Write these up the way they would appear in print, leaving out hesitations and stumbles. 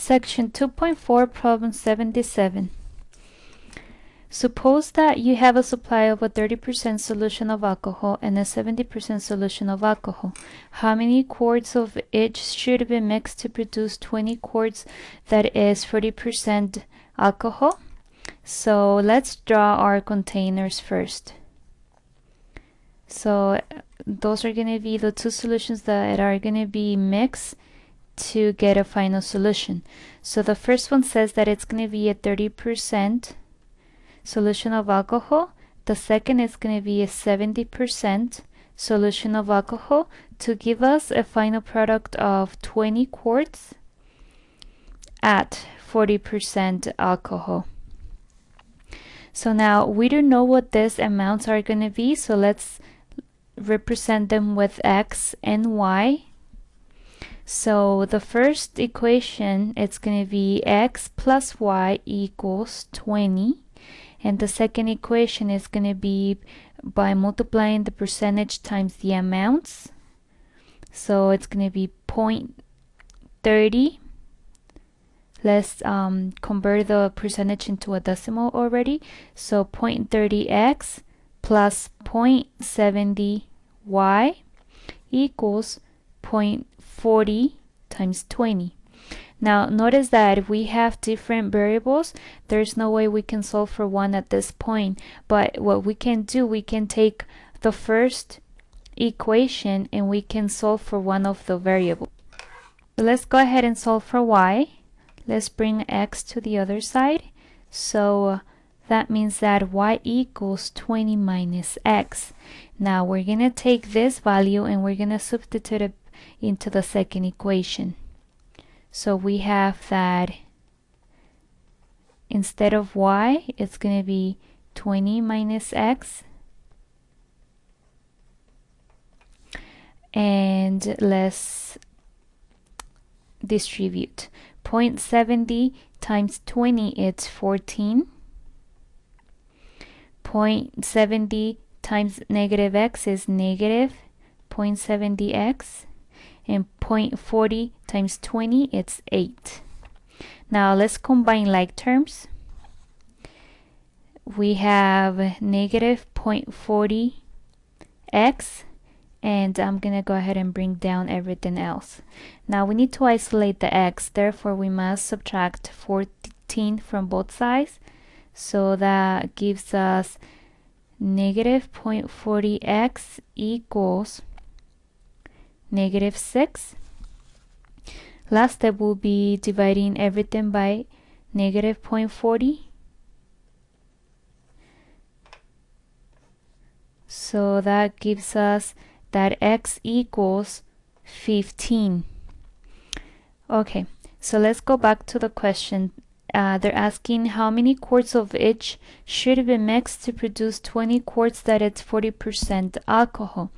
Section 2.4, problem 77. Suppose that you have a supply of a 30% solution of alcohol and a 70% solution of alcohol. How many quarts of each should be mixed to produce 20 quarts, that is 40% alcohol? So let's draw our containers first. So those are going to be the two solutions that are going to be mixed to get a final solution. So the first one says that it's going to be a 30% solution of alcohol. The second is going to be a 70% solution of alcohol to give us a final product of 20 quarts at 40% alcohol. So now we don't know what these amounts are going to be, so let's represent them with x and y. So the first equation, it's going to be x plus y equals 20. And the second equation is going to be by multiplying the percentage times the amounts. So it's going to be 0.30. Let's convert the percentage into a decimal already. So 0.30x plus 0.70y equals 0.40 times 20. Now notice that we have different variables. There's no way we can solve for one at this point, but what we can do, we can take the first equation and we can solve for one of the variables. So let's go ahead and solve for y. Let's bring x to the other side. So that means that y equals 20 minus x. Now we're going to take this value and we're going to substitute it into the second equation. So we have that instead of y, it's going to be 20 minus x. And let's distribute. 0.70 times 20, it's 14. 0.70 times negative x is negative 0.70x. And 0.40 times 20, it's 8. Now let's combine like terms. We have negative 0.40x, and I'm going to go ahead and bring down everything else. Now we need to isolate the x, therefore we must subtract 14 from both sides. So that gives us negative 0.40x equals negative 6. Last step will be dividing everything by negative 0.40. So that gives us that x equals 15. Okay, so let's go back to the question. They're asking how many quarts of each should be mixed to produce 20 quarts, that it's 40% alcohol.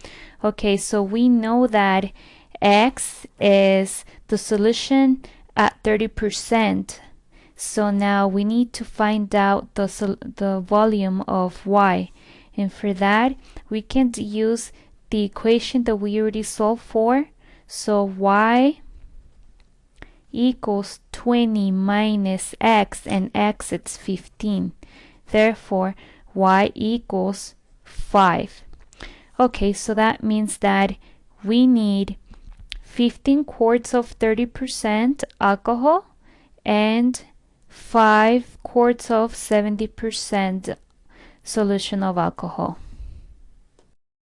Okay, so we know that x is the solution at 30%. So now we need to find out the volume of y. And for that, we can use the equation that we already solved for. So y equals 20 minus x, and x it's 15. Therefore, y equals 5. Okay, so that means that we need 15 quarts of 30% alcohol and 5 quarts of 70% solution of alcohol.